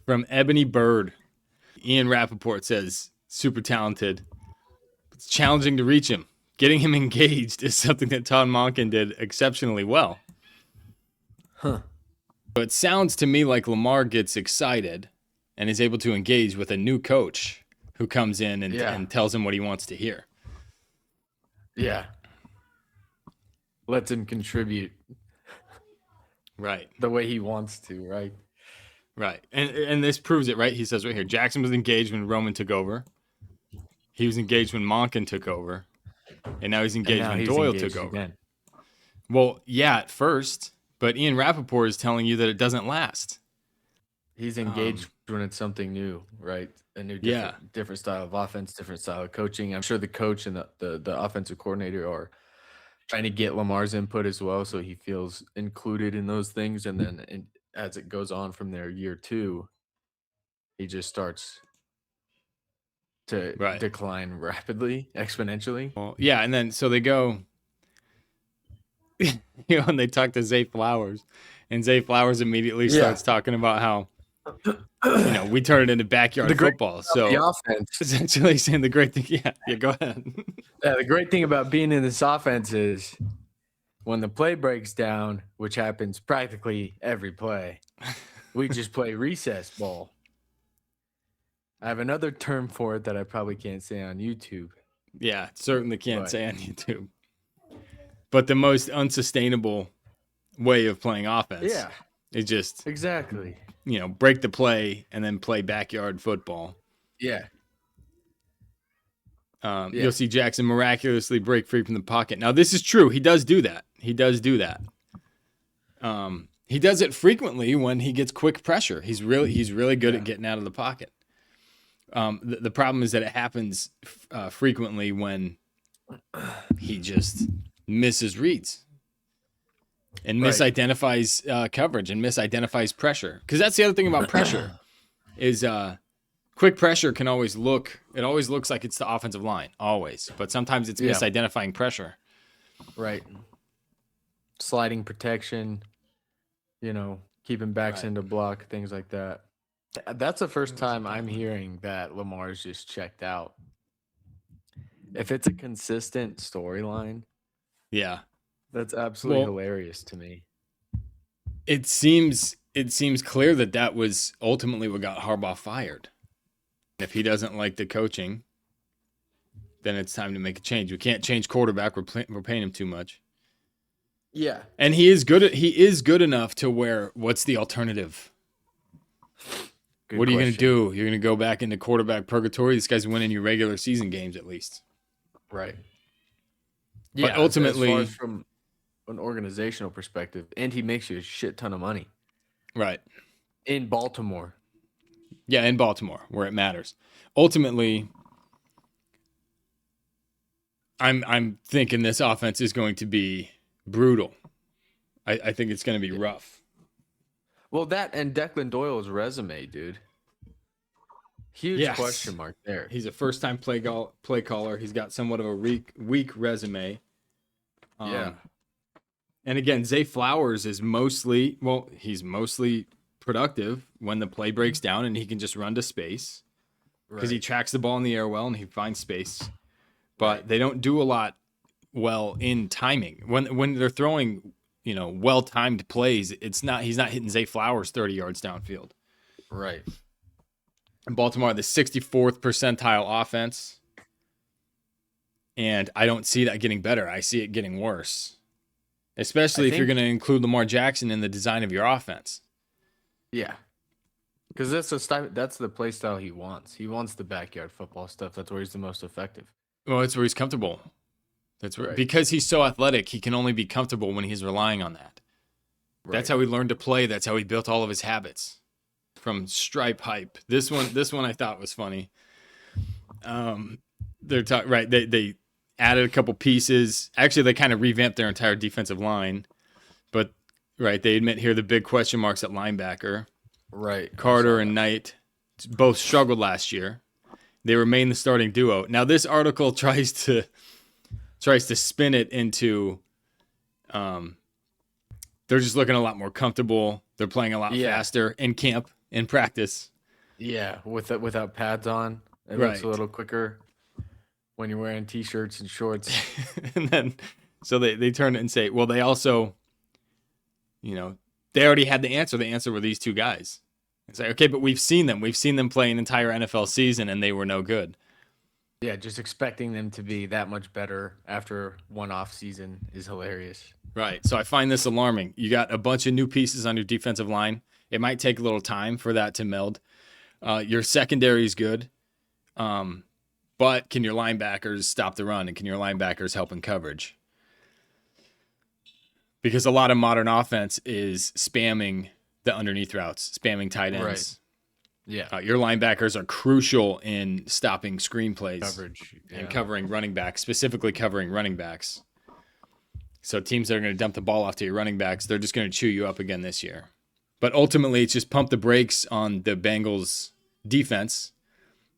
From Ebony Bird. Ian Rappaport says, super talented. It's challenging to reach him. Getting him engaged is something that Todd Monken did exceptionally well. Huh. So it sounds to me like Lamar gets excited and is able to engage with a new coach who comes in and tells him what he wants to hear. Yeah. Lets him contribute. Right. The way he wants to, right? Right. And this proves it, right? He says right here, Jackson was engaged when Roman took over. He was engaged when Monken took over. And now he's engaged when Doyle took over. Again. Well, yeah, at first. But Ian Rappaport is telling you that it doesn't last. He's engaged when it's something new, right? A new, different style of offense, different style of coaching. I'm sure the coach and the offensive coordinator are trying to get Lamar's input as well, so he feels included in those things. And then as it goes on from there, year 2, he just starts to decline rapidly, exponentially. Well, yeah, and then so they go, and they talk to Zay Flowers, and Zay Flowers immediately starts talking about how, we turn it into backyard football. So the offense, essentially saying the great thing. Yeah, go ahead. The great thing about being in this offense is when the play breaks down, which happens practically every play, we just play recess ball. I have another term for it that I probably can't say on YouTube. Yeah, certainly can't say on YouTube. But the most unsustainable way of playing offense is just exactly, break the play and then play backyard football. Yeah. You'll see Jackson miraculously break free from the pocket. Now, this is true. He does do that. He does it frequently when he gets quick pressure. He's really good at getting out of the pocket. The problem is that it happens frequently when he just misses reads and misidentifies coverage and misidentifies pressure. Because that's the other thing about pressure is quick pressure can always looks like it's the offensive line, always. But sometimes it's misidentifying pressure. Right. Sliding protection, keeping backs into block, things like that. That's the first time I'm hearing that Lamar's just checked out. If it's a consistent storyline, that's absolutely hilarious to me. It seems clear that was ultimately what got Harbaugh fired. If he doesn't like the coaching, then it's time to make a change. We can't change quarterback. We're paying him too much. Yeah, and he is good enough to where what's the alternative? What are you going to do? You're going to go back into quarterback purgatory? This guy's winning your regular season games at least. Right. Yeah, but ultimately, as far as from an organizational perspective, and he makes you a shit ton of money. Right. In Baltimore. Yeah, in Baltimore, where it matters. Ultimately, I'm thinking this offense is going to be brutal. I think it's going to be rough. Well, that and Declan Doyle's resume, dude. Huge question mark there. He's a first-time play caller. He's got somewhat of a weak resume. And again, Zay Flowers is mostly productive when the play breaks down and he can just run to space because he tracks the ball in the air well and he finds space. But they don't do a lot well in timing. When they're throwing, well-timed plays, he's not hitting Zay Flowers 30 yards downfield. Right. In Baltimore, the 64th percentile offense. And I don't see that getting better. I see it getting worse. Especially if you're going to include Lamar Jackson in the design of your offense. Yeah. Because that's the play style he wants. He wants the backyard football stuff. That's where he's the most effective. Well, that's where he's comfortable. That's where because he's so athletic, he can only be comfortable when he's relying on that. Right. That's how he learned to play. That's how he built all of his habits. From stripe hype. This one I thought was funny. They added a couple pieces. Actually, they kind of revamped their entire defensive line. But they admit here the big question marks at linebacker. Right. Carter and Knight both struggled last year. They remain the starting duo. Now this article tries to spin it into they're just looking a lot more comfortable. They're playing a lot faster in camp, in practice. Yeah, without pads on, it looks a Right. little quicker when you're wearing t-shirts and shorts. And then so they turn it and say, well, they also, you know, they already had the answer. The answer were these two guys. It's like, okay, but we've seen them. We've seen them play an entire NFL season and they were no good. Yeah, just expecting them to be that much better after one off season is hilarious. Right. So I find this alarming. You got a bunch of new pieces on your defensive line. It might take a little time for that to meld. Your secondary is good. But can your linebackers stop the run, and can your linebackers help in coverage? Because a lot of modern offense is spamming the underneath routes, spamming tight ends. Right. Yeah. Your linebackers are crucial in stopping screen plays Coverage. Yeah. and covering running backs, specifically covering running backs. So teams that are going to dump the ball off to your running backs, they're just going to chew you up again this year. But ultimately, it's just pump the brakes on the Bengals defense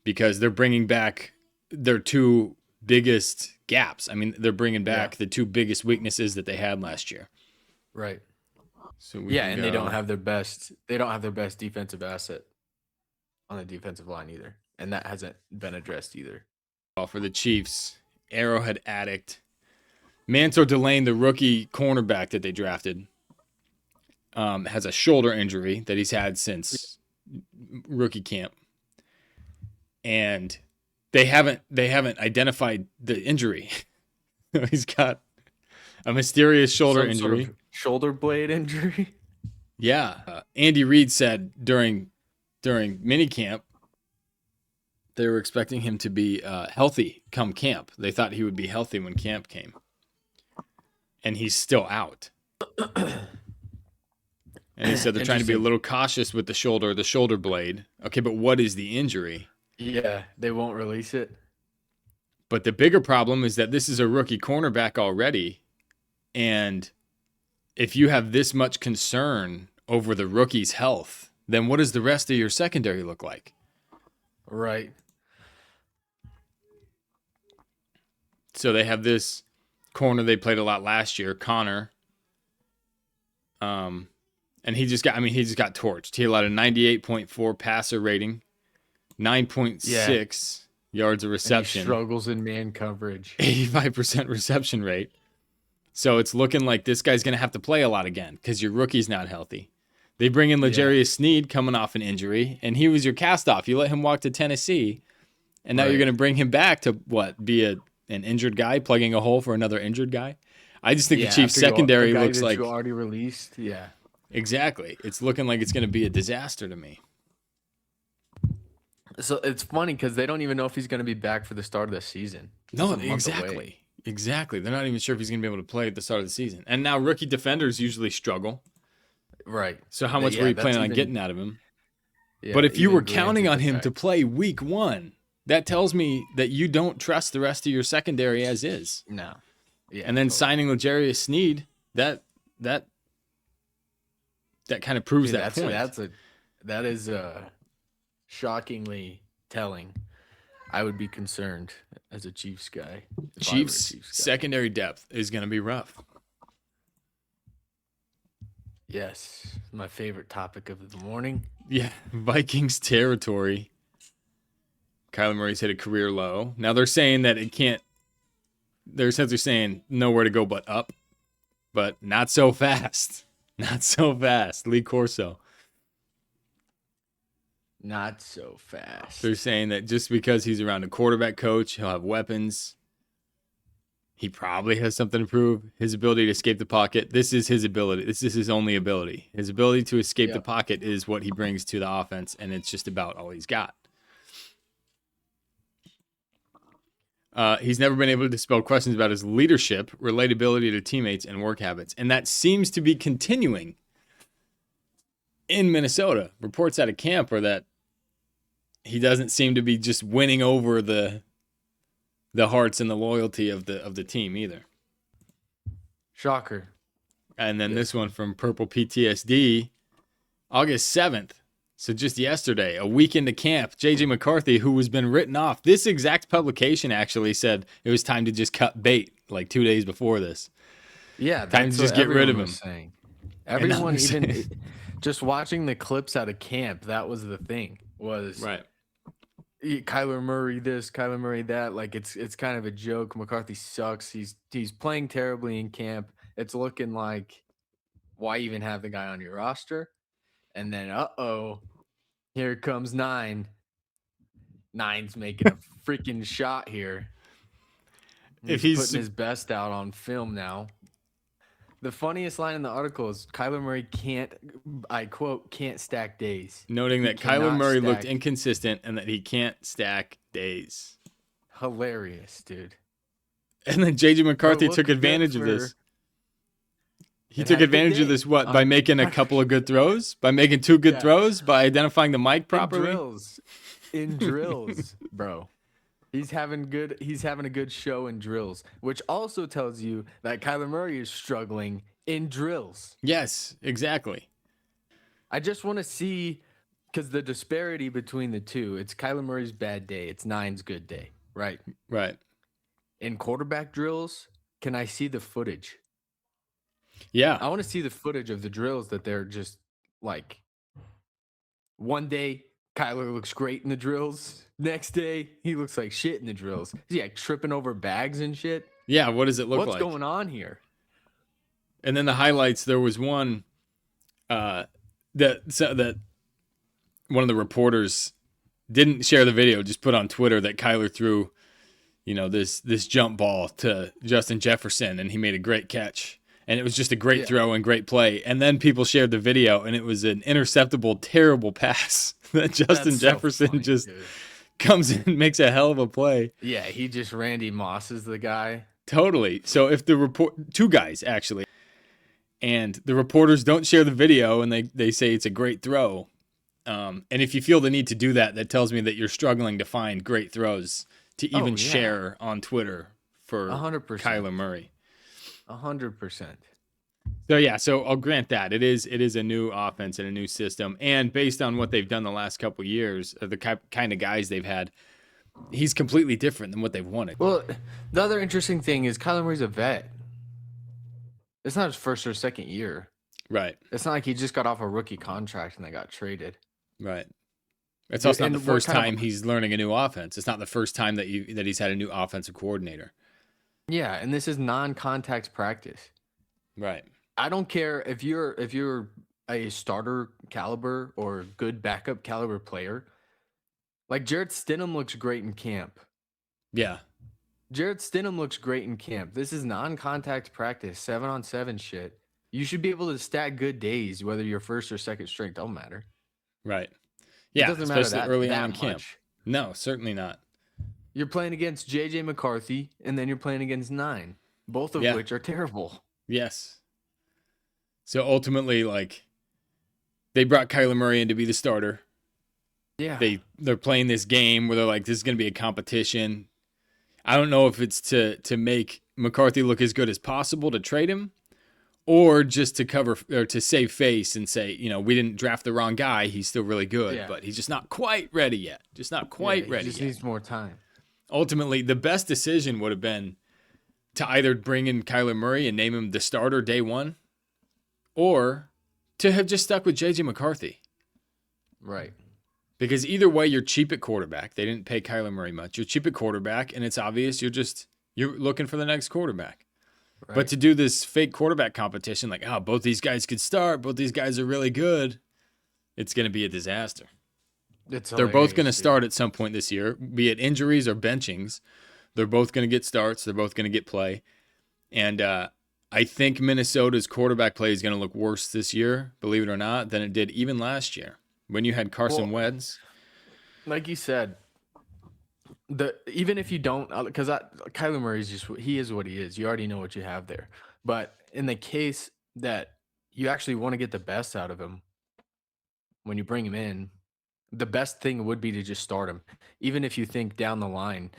because they're bringing back their two biggest gaps. I mean, they're bringing back the two biggest weaknesses that they had last year. Right. So and they don't have their best defensive asset on the defensive line either. And that hasn't been addressed either. For the Chiefs, Arrowhead addict Manto Delane, the rookie cornerback that they drafted, has a shoulder injury that he's had since rookie camp. And they haven't identified the injury. He's got a mysterious shoulder injury. Sort of shoulder blade injury. Yeah. Andy Reid said during minicamp they were expecting him to be healthy come camp. They thought he would be healthy when camp came. And he's still out. And he said they're trying to be a little cautious with the shoulder blade. Okay, but what is the injury? Yeah, they won't release it. But the bigger problem is that this is a rookie cornerback already. And if you have this much concern over the rookie's health, then what does the rest of your secondary look like? Right. So they have this corner they played a lot last year, Connor. And he just got torched. He allowed a 98.4 passer rating, 9.6 yards of reception. And he struggles in man coverage. 85% reception rate. So it's looking like this guy's going to have to play a lot again because your rookie's not healthy. They bring in L'Jarius Sneed coming off an injury, and he was your cast-off. You let him walk to Tennessee, and now you're going to bring him back to, be an injured guy, plugging a hole for another injured guy? I just think the Chiefs' secondary looks like... you already released, yeah. Exactly. It's looking like it's going to be a disaster to me. So it's funny because they don't even know if he's going to be back for the start of the season. No, exactly. Exactly. They're not even sure if he's going to be able to play at the start of the season. And now rookie defenders usually struggle. Right. So how much were you planning on getting out of him? Yeah, but if you were counting on him to play week 1, that tells me that you don't trust the rest of your secondary as is. No. Yeah. And then signing L'Jarius Sneed, that kind of proves that point. That is shockingly telling. I would be concerned as a Chiefs guy. Chiefs secondary depth is going to be rough. Yes, my favorite topic of the morning. Yeah, Vikings territory. Kyler Murray's hit a career low. Now they're saying that it can't. They're essentially saying nowhere to go but up, but not so fast. Not so fast. Lee Corso. Not so fast. They're saying that just because he's around a quarterback coach, he'll have weapons. He probably has something to prove. His ability to escape the pocket. This is his ability. This is his only ability. His ability to escape the pocket is what he brings to the offense, and it's just about all he's got. He's never been able to dispel questions about his leadership, relatability to teammates, and work habits. And that seems to be continuing in Minnesota. Reports out of camp are that he doesn't seem to be just winning over the hearts and the loyalty of the team either. Shocker. And then this one from Purple PTSD, August 7th. So just yesterday, a week into camp, J.J. McCarthy, who has been written off, this exact publication actually said it was time to just cut bait like 2 days before this. Yeah. Time to just get rid of him. Saying. Everyone, even just watching the clips out of camp, that was the thing. was Right. Kyler Murray this, Kyler Murray that. Like it's kind of a joke. McCarthy sucks. He's playing terribly in camp. It's looking like, why even have the guy on your roster? And then here comes 9. 9's making a freaking shot here. If He's putting he's his best out on film now. The funniest line in the article is Kyler Murray can't, I quote, can't stack days. noting He that Kyler cannot Murray looked stack. inconsistent and that he can't stack days. Hilarious, dude. And then JJ McCarthy But took look good advantage of this. for- He and took had a good advantage of day this what? on- By making a couple of good throws? By making 2 good Yeah. throws? By identifying the mic properly? In drills, bro. He's having a good show in drills, which also tells you that Kyler Murray is struggling in drills. Yes, exactly. I just want to see, because the disparity between the two, it's Kyler Murray's bad day, it's 9's good day, right? Right. In quarterback drills, can I see the footage? Yeah. I want to see the footage of the drills that they're just like, one day Kyler looks great in the drills. Next day, he looks like shit in the drills. Is he like tripping over bags and shit? Yeah, what does it look What's like? going on here? And then the highlights, there was one that one of the reporters didn't share the video, just put on Twitter that Kyler threw, this jump ball to Justin Jefferson, and he made a great catch. And it was just a great throw and great play. And then people shared the video, and it was an interceptable, terrible pass that Justin Jefferson comes in and makes a hell of a play. Yeah, he just Randy Mosses the guy. Totally. So if the 2 guys actually, and the reporters don't share the video and they say it's a great throw, and if you feel the need to do that, that tells me that you're struggling to find great throws to even share on Twitter for 100%. Kyler Murray. 100%. So I'll grant that it is a new offense and a new system, and based on what they've done the last couple of years, the kind of guys they've had, he's completely different than what they've wanted. Well, the other interesting thing is Kyler Murray's a vet. It's not his first or second year. Right. It's not like he just got off a rookie contract and they got traded. Right. It's also not the first time he's learning a new offense. It's not the first time that he's had a new offensive coordinator. Yeah, and this is non-contact practice. Right. I don't care if you're a starter caliber or good backup caliber player. Like Jarrett Stidham looks great in camp. Yeah. Jarrett Stidham looks great in camp. This is non-contact practice, 7-on-7 shit. You should be able to stack good days, whether you're first or second string. Don't matter. Right. Yeah, it doesn't matter especially early on in much. camp. No, certainly not. You're playing against JJ McCarthy, and then you're playing against 9, both of which are terrible. Yes. So ultimately, they brought Kyler Murray in to be the starter. Yeah. They're playing this game where they're like, this is going to be a competition. I don't know if it's to make McCarthy look as good as possible to trade him, or just to cover or to save face and say, we didn't draft the wrong guy. He's still really good, but he's just not quite ready yet. Just not quite ready. He just needs more time. Ultimately, the best decision would have been to either bring in Kyler Murray and name him the starter day one, or to have just stuck with JJ McCarthy. Right. Because either way, you're cheap at quarterback. They didn't pay Kyler Murray much. You're cheap at quarterback, and it's obvious you're looking for the next quarterback. Right. But to do this fake quarterback competition, like, both these guys could start, both these guys are really good, it's going to be a disaster. They're both going to start at some point this year, be it injuries or benchings. They're both going to get starts. They're both going to get play. And I think Minnesota's quarterback play is going to look worse this year, believe it or not, than it did even last year when you had Carson Wentz. Like you said, even if you don't, because Kyler Murray he is what he is. You already know what you have there. But in the case that you actually want to get the best out of him, when you bring him in, the best thing would be to just start him. Even if you think down the line,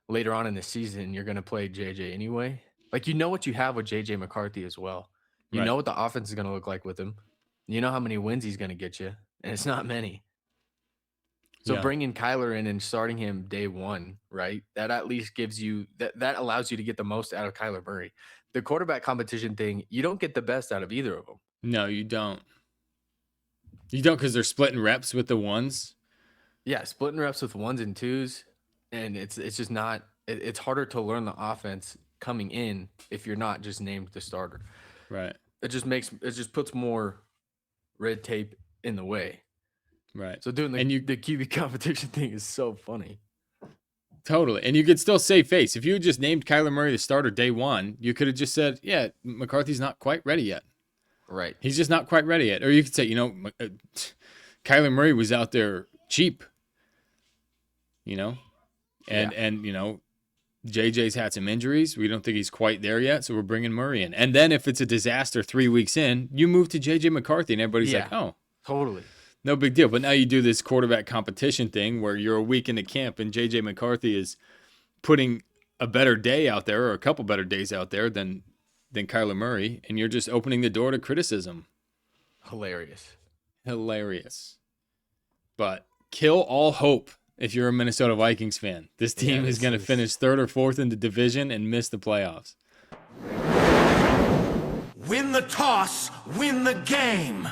later on in the season, you're going to play JJ anyway. Like, you know what you have with JJ McCarthy as well. You know what the offense is going to look like with him. You know how many wins he's going to get you, and it's not many. So bringing Kyler in and starting him day one, right? That at least gives you that allows you to get the most out of Kyler Murray. The quarterback competition thing, you don't get the best out of either of them. No, you don't. You don't, because they're splitting reps with the ones. Yeah, splitting reps with ones and twos, and it's just not. It's harder to learn the offense coming in if you're not just named the starter. Right. It just puts more red tape in the way. Right. So doing the QB competition thing is so funny. Totally. And you could still save face. If you had just named Kyler Murray the starter day one, you could have just said, yeah, McCarthy's not quite ready yet. Right. He's just not quite ready yet. Or you could say, Kyler Murray was out there cheap, and JJ's had some injuries. We don't think he's quite there yet, so we're bringing Murray in. And then if it's a disaster 3 weeks in, you move to JJ McCarthy, and everybody's like, oh. Totally. No big deal. But now you do this quarterback competition thing where you're a week into camp and J.J. McCarthy is putting a better day out there or a couple better days out there than Kyler Murray, and you're just opening the door to criticism. Hilarious. But kill all hope if you're a Minnesota Vikings fan. This team is going to finish 3rd or 4th in the division and miss the playoffs. Win the toss, win the game.